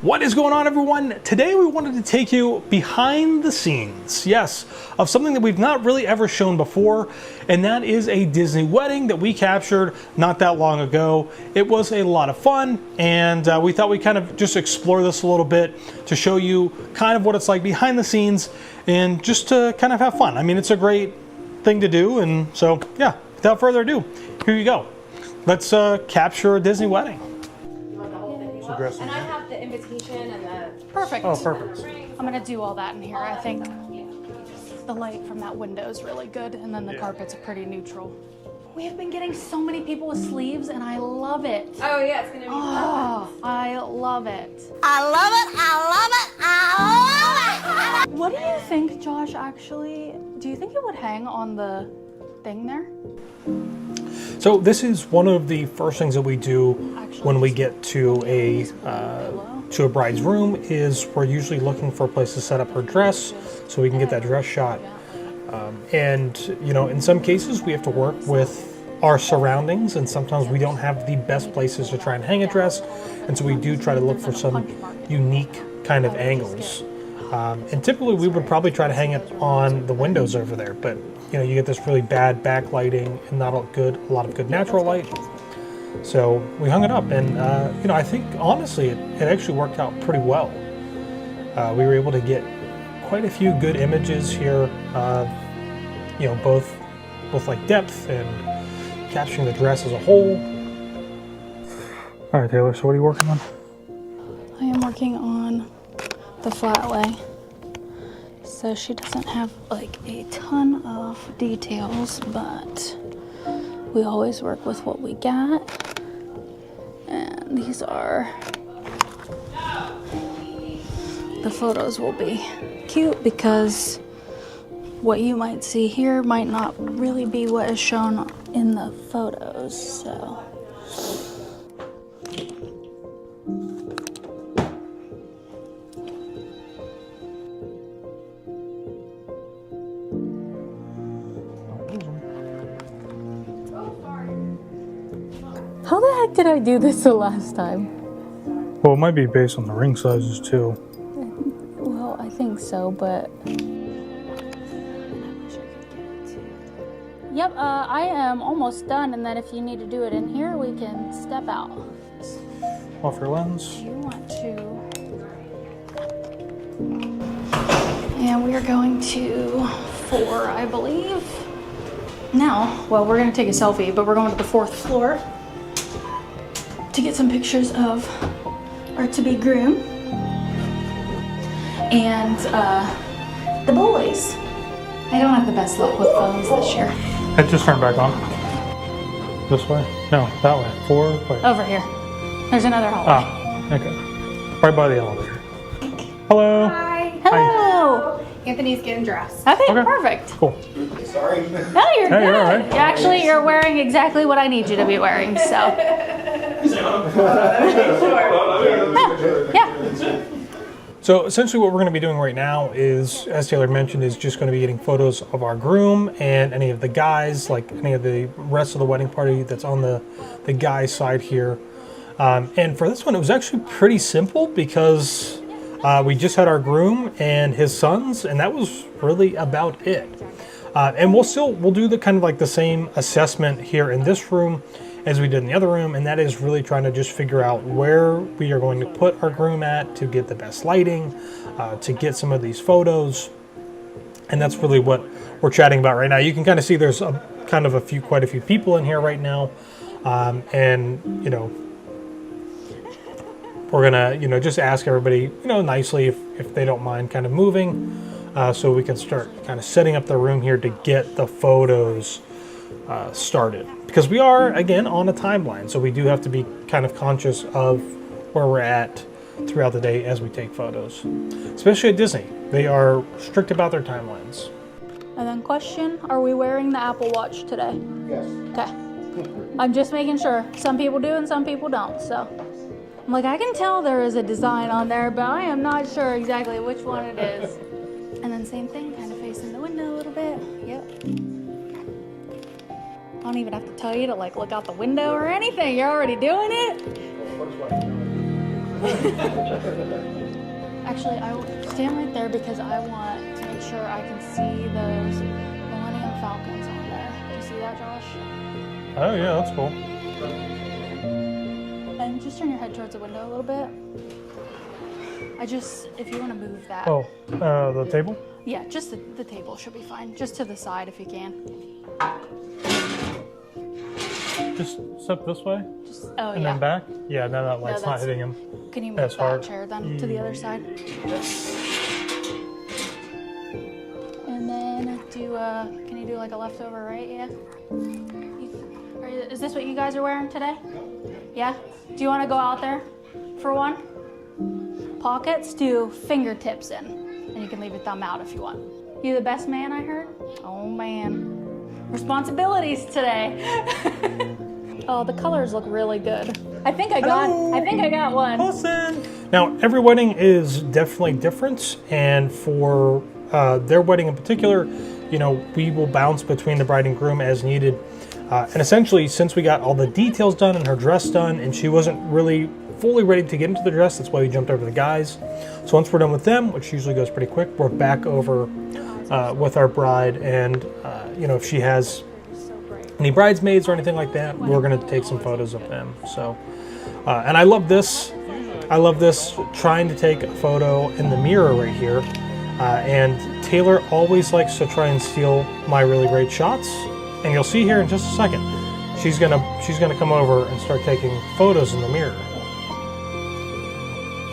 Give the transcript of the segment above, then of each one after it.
What is going on, everyone? Today we wanted to take you behind the scenes, yes, of something that we've not really ever shown before, and that is a Disney wedding that we captured not that long ago. It was a lot of fun, and we thought we'd kind of just explore this a little bit to show you kind of what it's like behind the scenes and just to kind of have fun. I mean, it's a great thing to do, and so yeah, without further ado, here you go. Let's capture a Disney wedding. And I have the invitation and the... Perfect. Oh, perfect. I'm gonna do all that in here. I think the light from that window is really good, and then the carpets are pretty neutral. We have been getting so many people with sleeves, and I love it. Oh yeah, it's gonna be Oh, I love it. I love it, I love it, I love it! What do you think, Josh, actually? Do you think it would hang on the thing there? So this is one of the first things that we do when we get to a bride's room. Is we're usually looking for a place to set up her dress so we can get that dress shot. And you know, in some cases we have to work with our surroundings, and sometimes we don't have the best places to try and hang a dress, and so we do try to look for some unique kind of angles. And typically we would probably try to hang it on the windows over there, but you know, you get this really bad backlighting and not a lot of good natural light. So we hung it up, and you know, I think honestly it actually worked out pretty well. We were able to get quite a few good images here, you know, both like depth and capturing the dress as a whole. All right, Taylor, so what are you working on? I am working on the flat lay. So she doesn't have like a ton of details, but we always work with what we got. And these are, the photos will be cute because what you might see here might not really be what is shown in the photos, so. How the heck did I do this the last time? Well, it might be based on the ring sizes too. Well, I think so, but... Yep, I am almost done, and then if you need to do it in here, we can step out. Off your lens. You want to... And we are going to 4, I believe. Now, well, we're gonna take a selfie, but we're going to the 4th floor to get some pictures of our to-be groom and the boys. I don't have the best luck with phones this year. It just turned back on. This way? No, that way. 4, wait. Over here. There's another hallway. Ah, okay. Right by the elevator. Hello. Hi. Hello. Anthony's getting dressed. Okay, Okay. Perfect. Cool. No, you're Hey, good. you're all right. Actually, you're wearing exactly what I need you to be wearing, so. Yeah. So essentially what we're going to be doing right now is, as Taylor mentioned, is just going to be getting photos of our groom and any of the guys, like any of the rest of the wedding party that's on the guy's side here. And for this one, it was actually pretty simple because we just had our groom and his sons, and that was really about it. And we'll do the kind of like the same assessment here in this room as we did in the other room, and that is really trying to just figure out where we are going to put our groom at to get the best lighting, to get some of these photos. And that's really what we're chatting about right now. You can kind of see there's quite a few people in here right now. And you know, we're gonna, you know, just ask everybody, you know, nicely if they don't mind kind of moving, so we can start kind of setting up the room here to get the photos started. Because we are, again, on a timeline, so we do have to be kind of conscious of where we're at throughout the day as we take photos. Especially at Disney. They are strict about their timelines. And then question, are we wearing the Apple Watch today? Yes. Okay. I'm just making sure. Some people do and some people don't, so. I'm like, I can tell there is a design on there, but I am not sure exactly which one it is. And then same thing, kind of facing the window a little bit. Yep. I don't even have to tell you to like look out the window or anything. You're already doing it. Actually, I will stand right there because I want to make sure I can see those Millennium Falcons on there. Do you see that, Josh? Oh yeah, that's cool. And just turn your head towards the window a little bit. If you want to move that. Oh, the table? Yeah, just the table should be fine. Just to the side if you can. Just step this way Oh, and yeah. then back? Yeah, now that light's not hitting him. Can you move That's that hard. chair then to the other side? And then can you do like a leftover right? Yeah. Is this what you guys are wearing today? Yeah? Do you want to go out there for one? Pockets to fingertips in. And you can leave your thumb out if you want. You the best man, I heard? Oh man. Responsibilities today. Oh, the colors look really good. I think I got one. Wilson. Now, every wedding is definitely different, and for their wedding in particular, you know, we will bounce between the bride and groom as needed. And essentially, since we got all the details done and her dress done, and she wasn't really fully ready to get into the dress, that's why we jumped over the guys. So once we're done with them, which usually goes pretty quick, we're back over with our bride, and you know, if she has any bridesmaids or anything like that, we're going to take some photos of them. So, and I love this. I love this, trying to take a photo in the mirror right here. And Taylor always likes to try and steal my really great shots. And you'll see here in just a second, she's gonna come over and start taking photos in the mirror.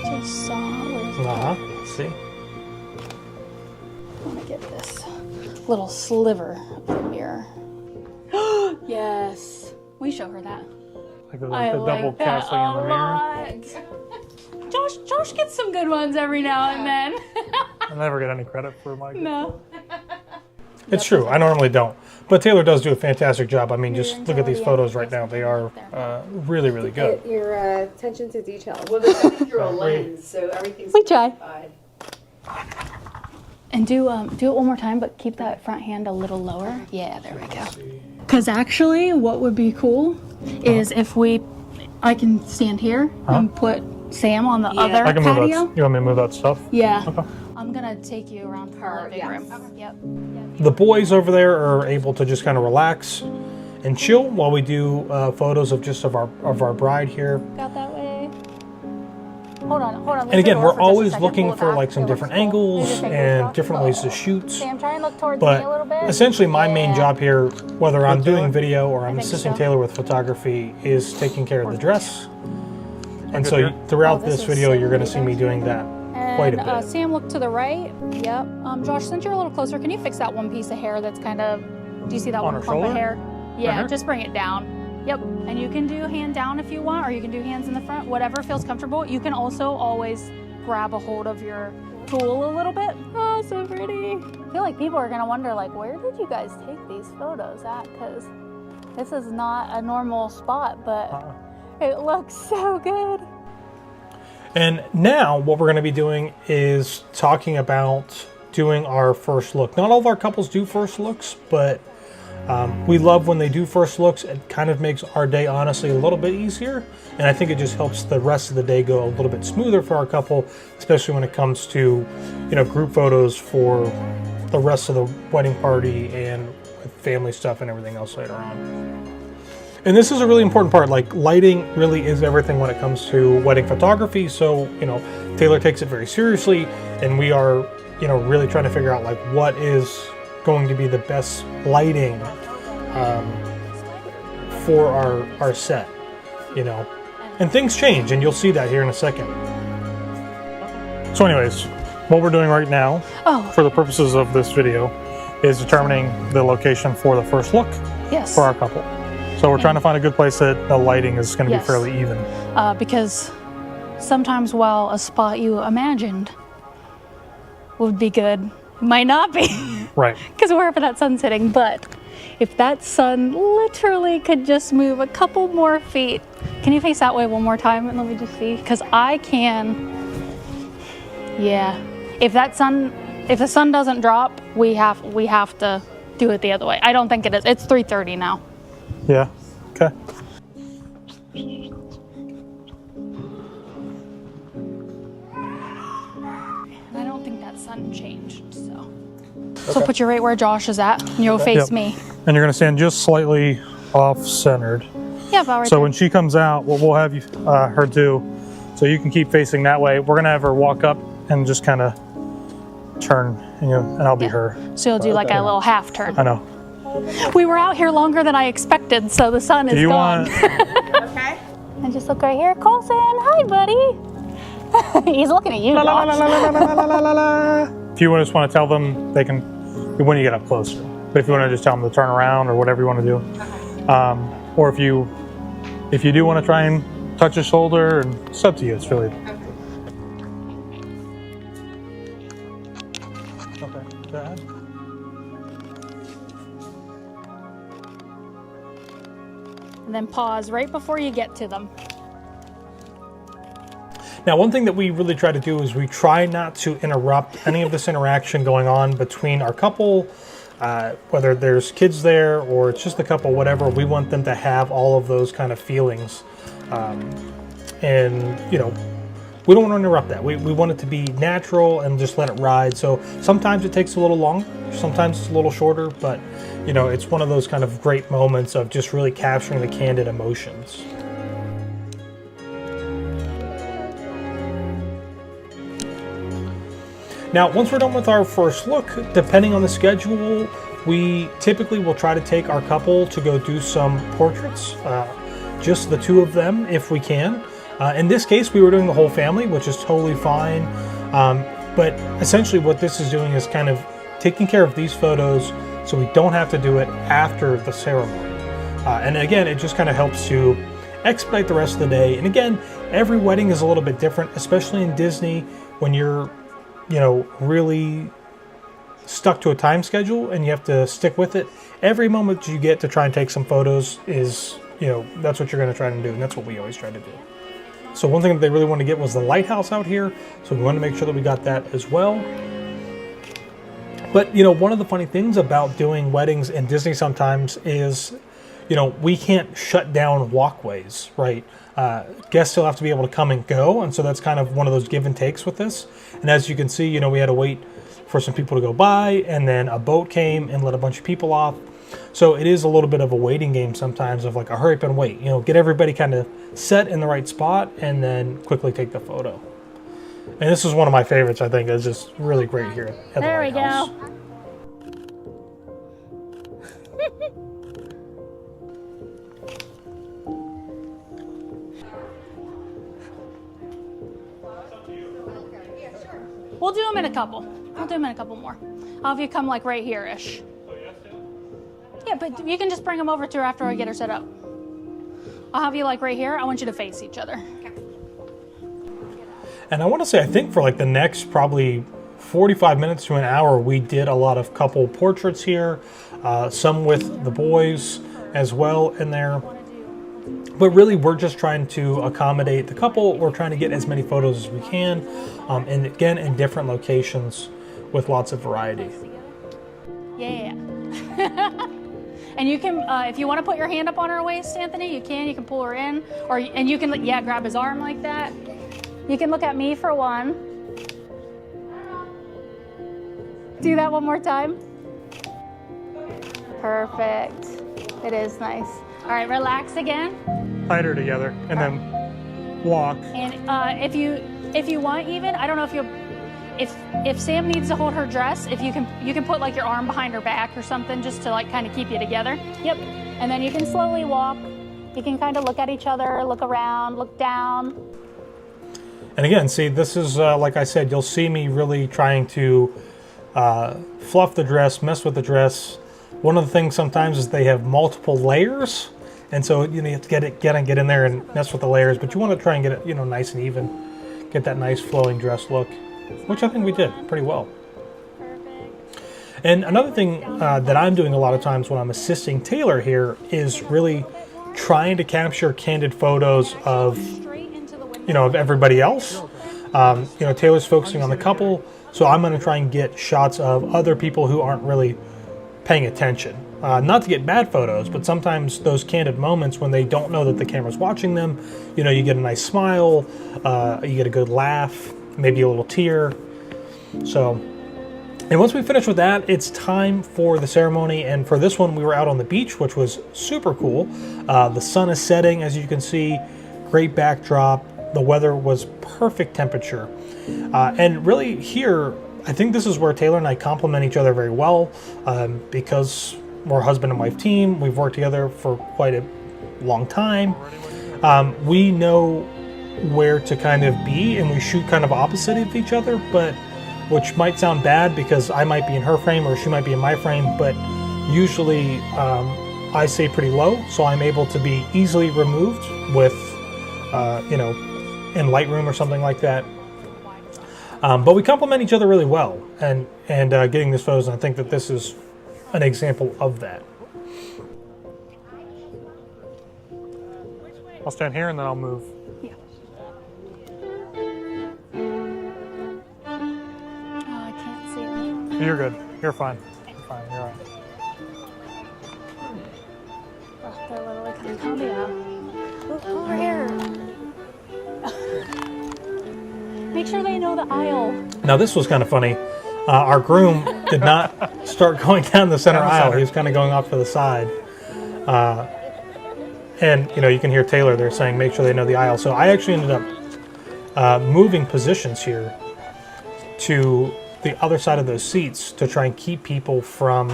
Just saw where See? I want to get this little sliver of the mirror. Yes. We show her that. Like the I double like that casting in the a mirror. lot. Josh gets some good ones every now and then. I never get any credit for my. No. It's true. I normally don't, but Taylor does do a fantastic job. I mean, just look at these photos right now. They are really, really good. Get your attention to detail. Well, they're coming through a lens, so everything's We try. magnified. And do it one more time, but keep that front hand a little lower. Yeah, there we go. Because actually, what would be cool is if I can stand here and put Sam on the other I can move patio. that. You want me to move that stuff? Yeah. Okay. I'm gonna take you around to the living room. Yep. The boys over there are able to just kind of relax and chill while we do photos of our bride here. Got that way. Hold on. And again, we're always looking for like some different angles and different ways to shoot. Sam, try and look towards me a little But bit. essentially, my main job here, whether I'm doing video or I'm think assisting so. Taylor with photography, is taking care of the dress. And so Oh, throughout this this is video, so you're going to way see me back doing that quite a And bit. Sam, look to the right. Yep. Josh, since you're a little closer, can you fix that one piece of hair that's kind of? Do you see that On one her clump of shoulder? hair? Yeah, here? just bring it down. Yep. And you can do hand down if you want, or you can do hands in the front, whatever feels comfortable. You can also always grab a hold of your tool a little bit. Oh, so pretty. I feel like people are gonna wonder, like, where did you guys take these photos at? Because this is not a normal spot, but it looks so good. And now what we're going to be doing is talking about doing our first look. Not all of our couples do first looks, but we love when they do first looks. It kind of makes our day, honestly, a little bit easier. And I think it just helps the rest of the day go a little bit smoother for our couple, especially when it comes to, you know, group photos for the rest of the wedding party and with family stuff and everything else later on. And this is a really important part. Like, lighting really is everything when it comes to wedding photography. So, you know, Taylor takes it very seriously, and we are, you know, really trying to figure out like what is going to be the best lighting for our set, you know. And things change, and you'll see that here in a second. So anyways, what we're doing right now, for the purposes of this video, is determining the location for the first look Yes. for our couple. So we're trying to find a good place that the lighting is going to be Yes. fairly even. Because sometimes while a spot you imagined would be good, might not be. Right. Because wherever that sun's hitting. But if that sun literally could just move a couple more feet. Can you face that way one more time and let me just see? Because I can. Yeah. If the sun doesn't drop, we have to do it the other way. I don't think it is. It's 3:30 now. Yeah. Okay. sun changed, so. So put you right where Josh is at, and you'll face Yep. me. And you're gonna stand just slightly off-centered. Yeah, about right So there. when she comes out, what we'll have you, her do, so you can keep facing that way. We're gonna have her walk up and just kind of turn, and I'll be her. So you'll do like a little half turn. I know. We were out here longer than I expected, so the sun is Do you gone. want? Okay. And just look right here, Colson. Hi, buddy. He's looking at you, La, la, la, Josh. la, la, la, la, la, la, la. If you just want to tell them, they can when you get up closer. But if you want to just tell them to turn around or whatever you want to do, or if you do want to try and touch his shoulder, and it's up to you. It's really. Okay. Go ahead. And then pause right before you get to them. Now, one thing that we really try to do is we try not to interrupt any of this interaction going on between our couple, whether there's kids there or it's just the couple, whatever. We want them to have all of those kind of feelings. And, we don't want to interrupt that. We want it to be natural and just let it ride. So sometimes it takes a little longer, sometimes it's a little shorter, but, it's one of those kind of great moments of just really capturing the candid emotions. Now, once we're done with our first look, depending on the schedule, we typically will try to take our couple to go do some portraits, just the two of them if we can. In this case, we were doing the whole family, which is totally fine. But essentially what this is doing is kind of taking care of these photos so we don't have to do it after the ceremony. And again, it just kind of helps to expedite the rest of the day. And again, every wedding is a little bit different, especially in Disney when you're really stuck to a time schedule and you have to stick with it. Every moment you get to try and take some photos is, that's what you're going to try to do, and that's what we always try to do. So one thing that they really wanted to get was the lighthouse out here, so we wanted to make sure that we got that as well. But, one of the funny things about doing weddings in Disney sometimes is, we can't shut down walkways, right? Guests still have to be able to come and go, and so that's kind of one of those give and takes with this. And as you can see, we had to wait for some people to go by, and then a boat came and let a bunch of people off. So it is a little bit of a waiting game sometimes of like a hurry up and wait, get everybody kind of set in the right spot and then quickly take the photo. And this is one of my favorites, I think. It's just really great here at the lighthouse. There we go. We'll do them in a couple. We'll do them in a couple more. I'll have you come like right here-ish. Yeah, but you can just bring them over to her after I get her set up. I'll have you like right here. I want you to face each other. And I want to say, I think for like the next probably 45 minutes to an hour, we did a lot of couple portraits here, some with the boys as well in there. But really, we're just trying to accommodate the couple. We're trying to get as many photos as we can, and again, in different locations with lots of variety. Yeah. And you can, if you want to put your hand up on her waist, Anthony, you can. You can pull her in, and you can, grab his arm like that. You can look at me for one. Do that one more time. Perfect. It is nice. All right, relax again. Tighter together, and then walk. And if you want, even I don't know if Sam needs to hold her dress, if you can put like your arm behind her back or something just to like kind of keep you together. Yep. And then you can slowly walk. You can kind of look at each other, look around, look down. And again, see, this is like I said, you'll see me really trying to fluff the dress, mess with the dress. One of the things sometimes is they have multiple layers. And so you have to get in there and mess with the layers, but you want to try and get it, nice and even, get that nice flowing dress look, which I think we did pretty well. Perfect. And another thing that I'm doing a lot of times when I'm assisting Taylor here is really trying to capture candid photos of, of everybody else. Taylor's focusing on the couple, so I'm going to try and get shots of other people who aren't really paying attention. Not to get bad photos, but sometimes those candid moments when they don't know that the camera's watching them, you get a nice smile, you get a good laugh, maybe a little tear. So And once we finish with that, it's time for the ceremony. And for this one, we were out on the beach, which was super cool. The sun is setting, as you can see. Great backdrop. The weather was perfect temperature. And really here, I think this is where Taylor and I complement each other very well, because we're a husband and wife team. We've worked together for quite a long time. We know where to kind of be, and we shoot kind of opposite of each other, but which might sound bad because I might be in her frame or she might be in my frame, but usually I stay pretty low, so I'm able to be easily removed with, you know, in Lightroom or something like that. But we complement each other really well, and getting these photos, and I think that this is an example of that. I'll stand here and then I'll move. Yeah. Oh, I can't see them. You're good. You're fine. You're fine. You're all right. Oh, they're literally coming. Calm down. Look over here. Make sure they know the aisle. Now this was kind of funny. Our groom did not start going down the center aisle. He was kind of going off to the side. And, you know, you can hear Taylor there saying, make sure they know the aisle. So I actually ended up moving positions here to the other side of those seats to try and keep people from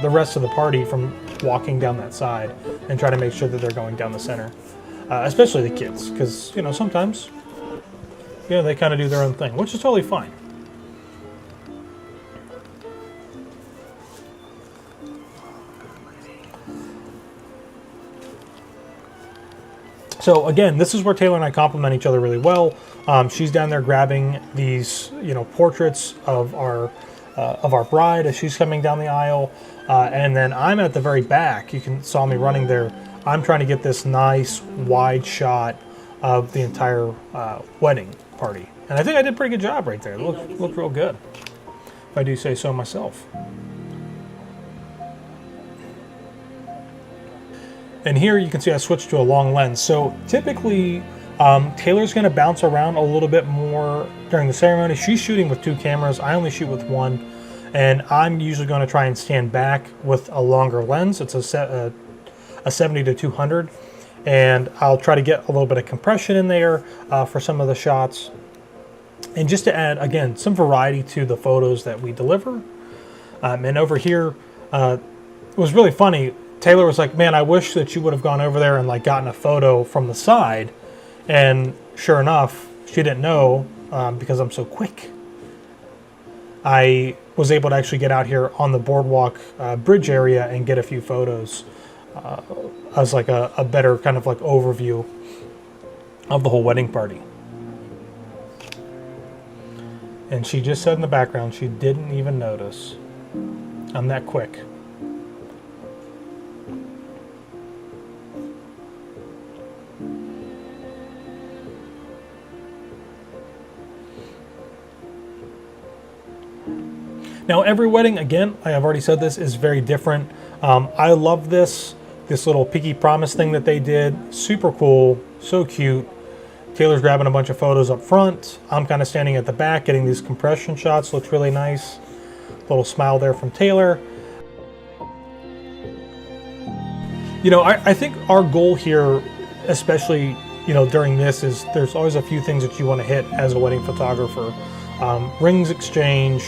the rest of the party from walking down that side, and try to make sure that they're going down the center. Especially the kids, because, you know, sometimes, you know, they kind of do their own thing, which is totally fine. So again, this is where Taylor and I complement each other really well. She's down there grabbing these, you know, portraits of our bride as she's coming down the aisle, and then I'm at the very back. You saw me running there. I'm trying to get this nice wide shot of the entire wedding party, and I think I did a pretty good job right there. It looked real good, if I do say so myself. And here you can see I switched to a long lens. So typically, Taylor's going to bounce around a little bit more during the ceremony. She's shooting with 2 cameras. I only shoot with 1. And I'm usually going to try and stand back with a longer lens. It's a 70 to 200. And I'll try to get a little bit of compression in there for some of the shots. And just to add, again, some variety to the photos that we deliver. And over here, it was really funny. Taylor was like, man, I wish that you would have gone over there and like gotten a photo from the side. And sure enough, she didn't know, because I'm so quick. I was able to actually get out here on the boardwalk bridge area and get a few photos as like a better kind of like overview of the whole wedding party. And she just said in the background, she didn't even notice. I'm that quick. Now every wedding, again, I have already said this, is very different. I love this little Pinky Promise thing that they did. Super cool, so cute. Taylor's grabbing a bunch of photos up front. I'm kind of standing at the back getting these compression shots. Looks really nice. Little smile there from Taylor. You know, I think our goal here, especially, you know, during this, is there's always a few things that you want to hit as a wedding photographer. Rings exchange,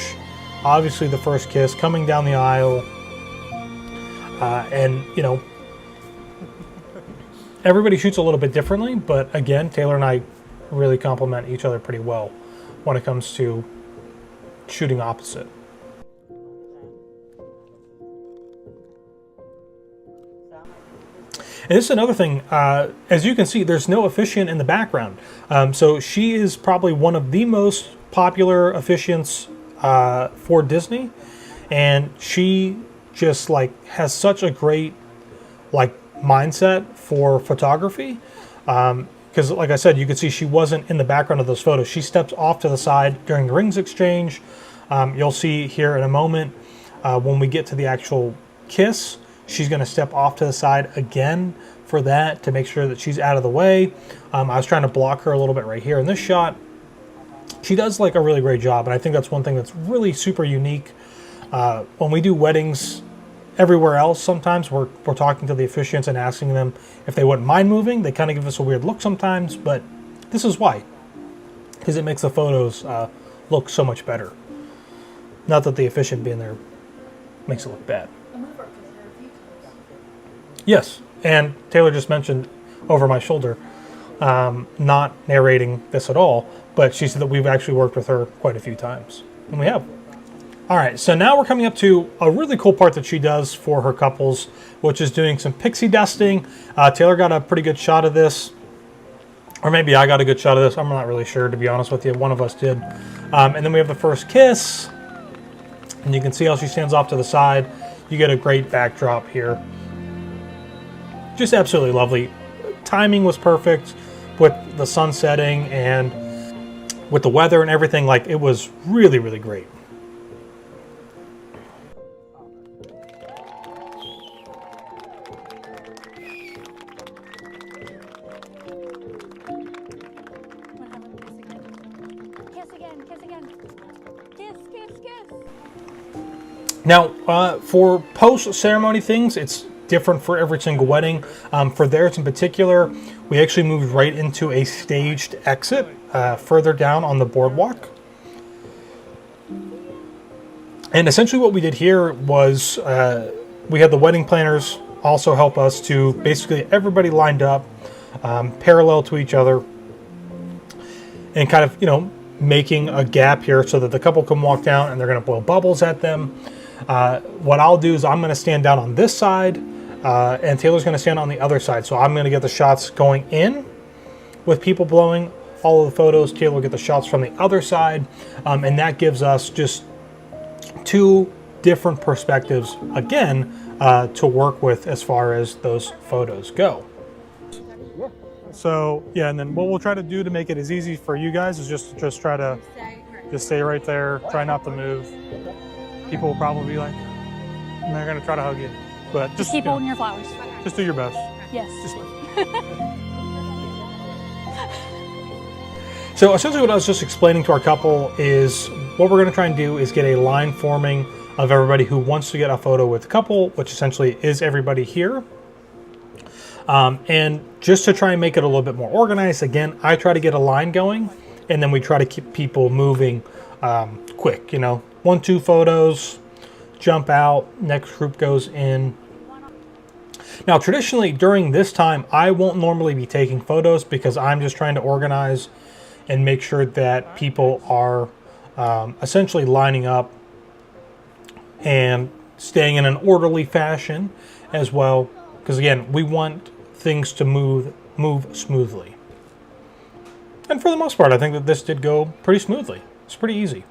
obviously the first kiss, coming down the aisle, and, you know, everybody shoots a little bit differently, but again, Taylor and I really complement each other pretty well when it comes to shooting opposite. And this is another thing, as you can see, there's no officiant in the background. So she is probably one of the most popular officiants for Disney, and she just like has such a great like mindset for photography, because like I said, you could see she wasn't in the background of those photos. She steps off to the side during the rings exchange. You'll see here in a moment when we get to the actual kiss, she's going to step off to the side again for that to make sure that she's out of the way. I was trying to block her a little bit right here in this shot. she does like a really great job, and I think that's one thing that's really super unique. When we do weddings everywhere else, sometimes we're talking to the officiants and asking them if they wouldn't mind moving. They kind of give us a weird look sometimes, but this is why, because it makes the photos look so much better. Not that the officiant being there makes it look bad. Yes, and Taylor just mentioned over my shoulder, not narrating this at all, but she said that we've actually worked with her quite a few times, and we have. All right, so now we're coming up to a really cool part that she does for her couples, which is doing some pixie dusting. Taylor got a pretty good shot of this, or maybe I got a good shot of this. I'm not really sure, to be honest with you. One of us did. And then we have the first kiss, and you can see how she stands off to the side. You get a great backdrop here. Just absolutely lovely. Timing was perfect with the sun setting and with the weather and everything. Like, it was really, really great. Now, for post-ceremony things, it's different for every single wedding. For theirs in particular, we actually moved right into a staged exit further down on the boardwalk. And essentially what we did here was we had the wedding planners also help us to basically everybody lined up parallel to each other and kind of, you know, making a gap here so that the couple can walk down and they're going to blow bubbles at them. What I'll do is I'm going to stand down on this side and Taylor's going to stand on the other side. So I'm going to get the shots going in with people blowing all of the photos. Taylor will get the shots from the other side. And that gives us just two different perspectives, again, to work with as far as those photos go. So, yeah, and then what we'll try to do to make it as easy for you guys is just try to stay right there. Try not to move. People will probably be like, and they're going to try to hug you. But just keep holding your flowers. Just do your best. Yes. So essentially what I was just explaining to our couple is what we're going to try and do is get a line forming of everybody who wants to get a photo with the couple, which essentially is everybody here. And just to try and make it a little bit more organized, again, I try to get a line going, and then we try to keep people moving quick, you know. 1, 2 photos, jump out, next group goes in. Now, traditionally, during this time, I won't normally be taking photos because I'm just trying to organize and make sure that people are essentially lining up and staying in an orderly fashion as well. Because, again, we want things to move smoothly. And for the most part, I think that this did go pretty smoothly. It's pretty easy.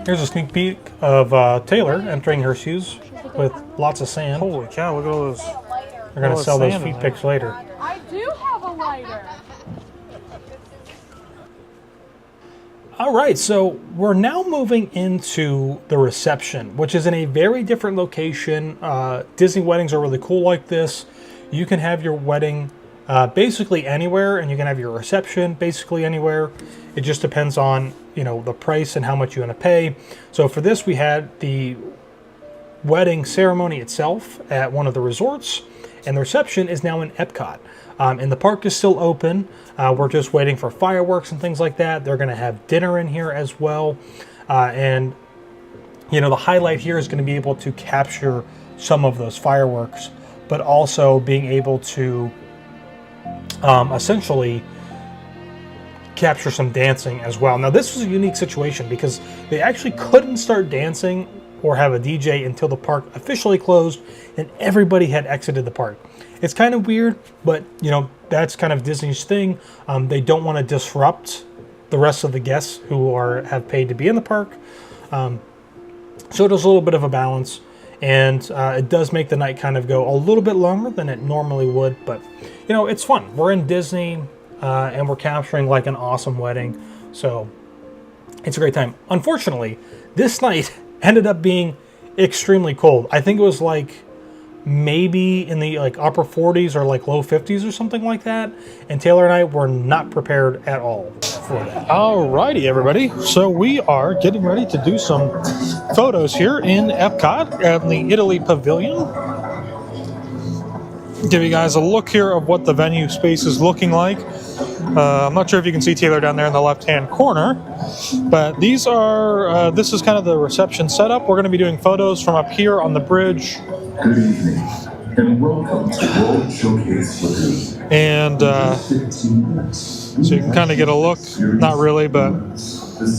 Here's a sneak peek of Taylor entering her shoes with lots of sand. Holy cow, look at all those. They're going to sell those feet pics later. I do have a lighter. All right, so we're now moving into the reception, which is in a very different location. Disney weddings are really cool like this. You can have your wedding basically anywhere, and you can have your reception basically anywhere. It just depends on, you know, the price and how much you want to pay. So for this, we had the wedding ceremony itself at one of the resorts, and the reception is now in EPCOT. And the park is still open. We're just waiting for fireworks and things like that. They're going to have dinner in here as well. And, you know, the highlight here is going to be able to capture some of those fireworks, but also being able to essentially capture some dancing as well. Now, this was a unique situation because they actually couldn't start dancing or have a DJ until the park officially closed and everybody had exited the park. It's kind of weird, but, you know, that's kind of Disney's thing. They don't want to disrupt the rest of the guests who have paid to be in the park. So there's a little bit of a balance, and it does make the night kind of go a little bit longer than it normally would, but, you know, it's fun. We're in Disney, and we're capturing like an awesome wedding, so it's a great time. Unfortunately, this night ended up being extremely cold. I think it was like maybe in the like upper 40s or like low 50s or something like that. And Taylor and I were not prepared at all for that. Alrighty, everybody. So we are getting ready to do some photos here in EPCOT at the Italy Pavilion. Give you guys a look here of what the venue space is looking like. I'm not sure if you can see Taylor down there in the left-hand corner, but these are, this is kind of the reception setup. We're going to be doing photos from up here on the bridge. Good evening, and welcome to World Showcase Lagoon. And so you can kind of get a look, not really, but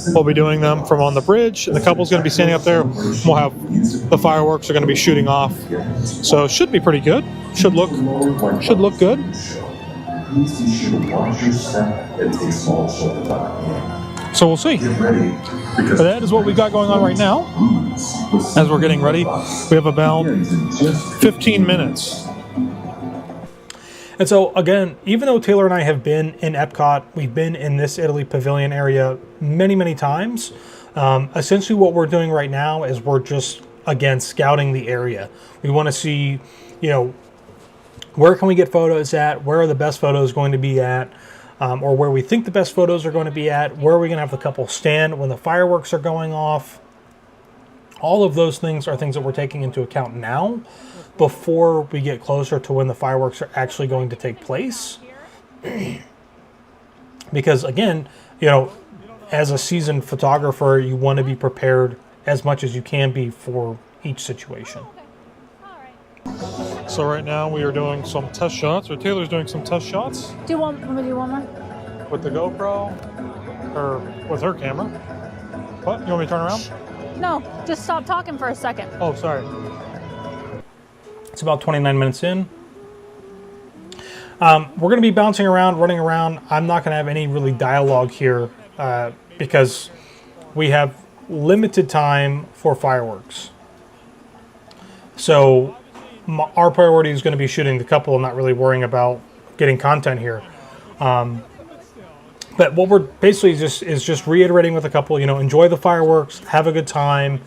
we'll be doing them from on the bridge. And the couple's going to be standing up there. We'll have the fireworks are going to be shooting off. So it should be pretty good. Should look good. Please be sure to watch your step and take small shoulder back. So we'll see. Get ready, because But that is what we got going on right now. As we're getting ready, we have about 15 minutes. And so again, even though Taylor and I have been in EPCOT, we've been in this Italy Pavilion area many times. Essentially what we're doing right now is we're just, again, scouting the area. We want to see, you know, where can we get photos at? Where are the best photos going to be at? Or where we think the best photos are going to be at? Where are we going to have the couple stand when the fireworks are going off? All of those things are things that we're taking into account now before we get closer to when the fireworks are actually going to take place. Because again, you know, as a seasoned photographer, you want to be prepared as much as you can be for each situation. So right now we are doing some test shots, or Taylor's doing some test shots. Do you want me to do one more? With the GoPro, or with her camera. What? You want me to turn around? No, just stop talking for a second. Oh, sorry. It's about 29 minutes in. We're going to be bouncing around, running around. I'm not going to have any really dialogue here because we have limited time for fireworks. So our priority is going to be shooting the couple and not really worrying about getting content here. But what we're basically just reiterating with a couple, you know, enjoy the fireworks, have a good time.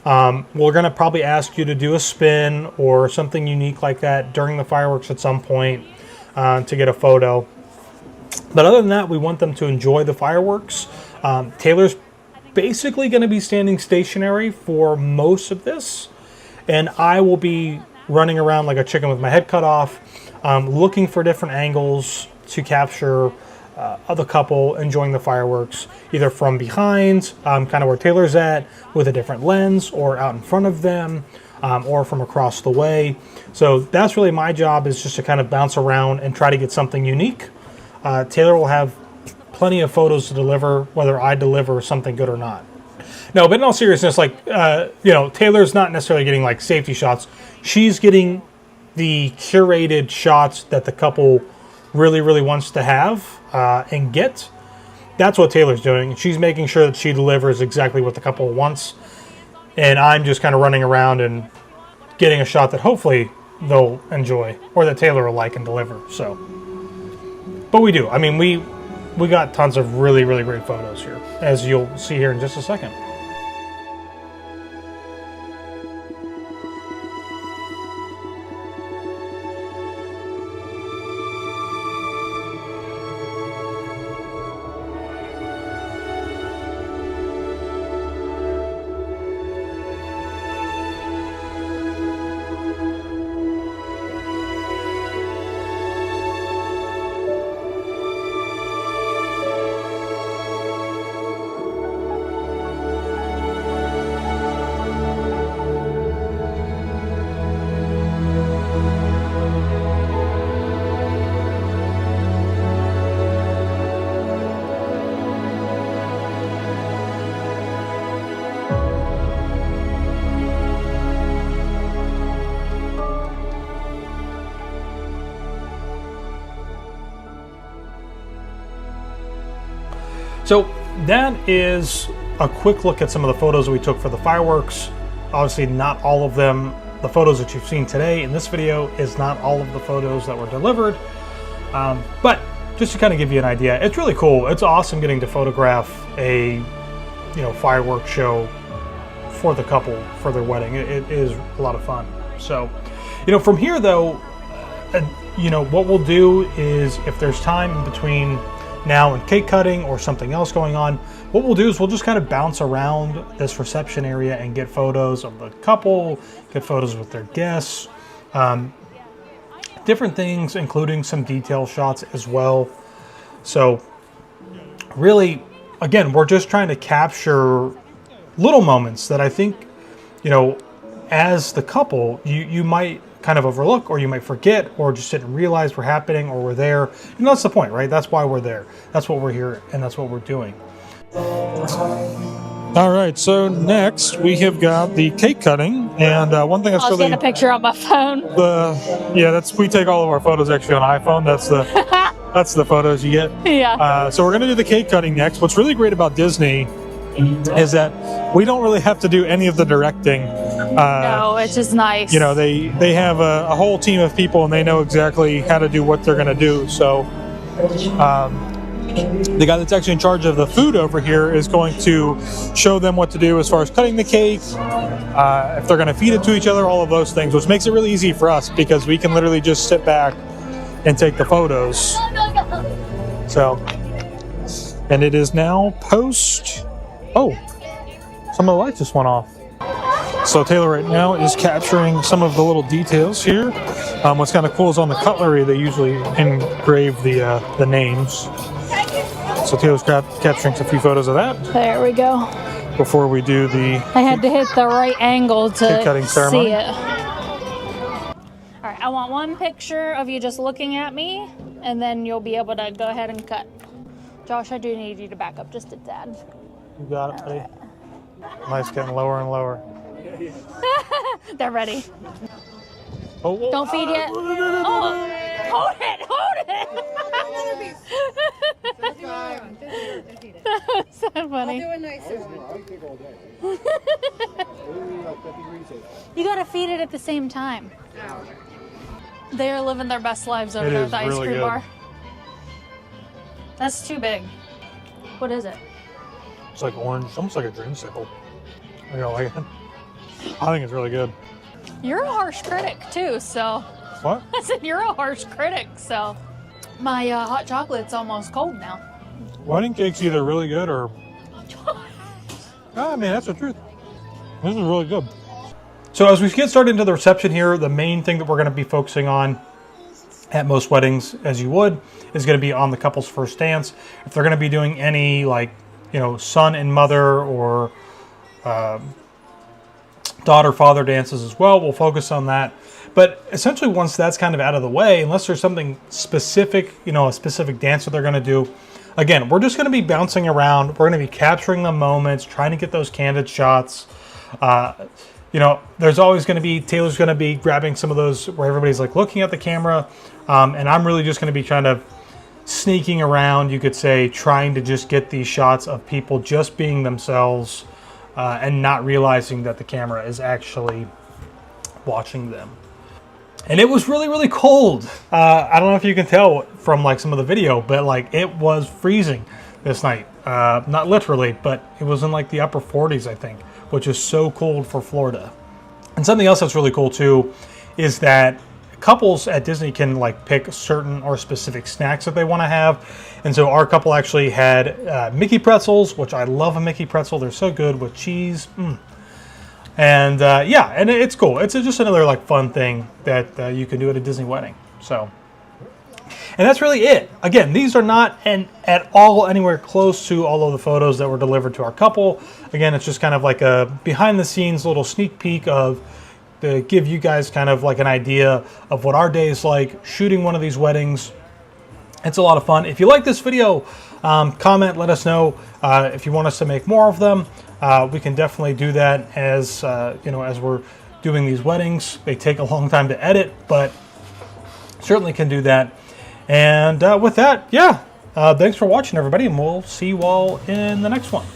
We're going to probably ask you to do a spin or something unique like that during the fireworks at some point to get a photo. But other than that, we want them to enjoy the fireworks. Taylor's basically going to be standing stationary for most of this, and I will be running around like a chicken with my head cut off, looking for different angles to capture the couple enjoying the fireworks, either from behind, kind of where Taylor's at, with a different lens, or out in front of them, or from across the way. So that's really my job, is just to kind of bounce around and try to get something unique. Taylor will have plenty of photos to deliver, whether I deliver something good or not. No, but in all seriousness, like, you know, Taylor's not necessarily getting like safety shots. She's getting the curated shots that the couple really wants to have and get. That's what Taylor's doing. She's making sure that she delivers exactly what the couple wants. And I'm just kind of running around and getting a shot that hopefully they'll enjoy, or that Taylor will like and deliver. So, but we do. I mean, we got tons of really great photos here, as you'll see here in just a second. So that is a quick look at some of the photos that we took for the fireworks. Obviously not all of them. The photos that you've seen today in this video is not all of the photos that were delivered. But just to kind of give you an idea, it's really cool. It's awesome getting to photograph a, you know, fireworks show for the couple for their wedding. It is a lot of fun. So You know, from here though, you know, what we'll do is if there's time in between now and cake cutting or something else going on, what we'll do is we'll just kind of bounce around this reception area and get photos of the couple, get photos with their guests, different things, including some detail shots as well. So really, again, we're just trying to capture little moments that I think, you know, as the couple, you might kind of overlook, or you might forget, or just didn't realize were happening, or were there. And that's the point, right? That's why we're there. That's what we're here, and that's what we're doing. All right, so next we have got the cake cutting, and one thing that's I'll really get a picture on my phone. we take all of our photos actually on iPhone. That's the photos you get. Yeah. So we're gonna do the cake cutting next. What's really great about Disney is that we don't really have to do any of the directing. No, it's just nice. You know, they have a whole team of people, and they know exactly how to do what they're gonna do. So the guy that's actually in charge of the food over here is going to show them what to do as far as cutting the cake, if they're going to feed it to each other, all of those things, which makes it really easy for us because we can literally just sit back and take the photos. So, and it is now post. Oh, some of the lights just went off. So Taylor right now is capturing some of the little details here. What's kind of cool is on the cutlery they usually engrave the names. So Taylor's capturing a few photos of that. There we go. Before we do the I had to hit the right angle to cutting ceremony. see it. All right, I want one picture of you just looking at me, and then you'll be able to go ahead and cut. Josh, I do need you to back up just a tad. You got it, buddy. Light's getting lower and lower. They're ready. Oh, Don't feed yet. Oh, hold it, hold it. That's so funny. I'll do a nicer one. You gotta feed it at the same time. They are living their best lives over there at the ice really cream good. bar. That's too big. What is it? it's like orange, almost like a dreamsicle. You know, like I think it's really good. You're a harsh critic too, so. What? I said you're a harsh critic, so. My hot chocolate's almost cold now. Wedding cake's either really good or. I mean, that's the truth. This is really good. So as we get started into the reception here, the main thing that we're going to be focusing on at most weddings, as you would, is going to be on the couple's first dance. If they're going to be doing any, like, you know, son and mother or daughter-father dances as well, we'll focus on that. But essentially, once that's kind of out of the way, unless there's something specific, you know, a specific dance that they're going to do, again, we're just going to be bouncing around. We're going to be capturing the moments, trying to get those candid shots. You know, there's always going to be, Taylor's going to be grabbing some of those where everybody's like looking at the camera. And I'm really just going to be trying to sneaking around, you could say, trying to just get these shots of people just being themselves and not realizing that the camera is actually watching them. And it was really, really cold. I don't know if you can tell from like some of the video, but like it was freezing this night. Not literally, but it was in like the upper 40s, I think, which is so cold for Florida. And something else that's really cool too is that couples at Disney can like pick certain or specific snacks that they want to have. And so our couple actually had Mickey pretzels, which I love a Mickey pretzel. They're so good with cheese. And yeah, and it's cool. It's just another like fun thing that you can do at a Disney wedding. So, and that's really it. Again, these are not at all anywhere close to all of the photos that were delivered to our couple. Again, it's just kind of like a behind the scenes little sneak peek of to give you guys kind of like an idea of what our day is like shooting one of these weddings. It's a lot of fun. If you like this video, comment, let us know if you want us to make more of them. We can definitely do that as you know, as we're doing these weddings. They take a long time to edit, but certainly can do that. And with that, yeah, thanks for watching, everybody, and we'll see you all in the next one.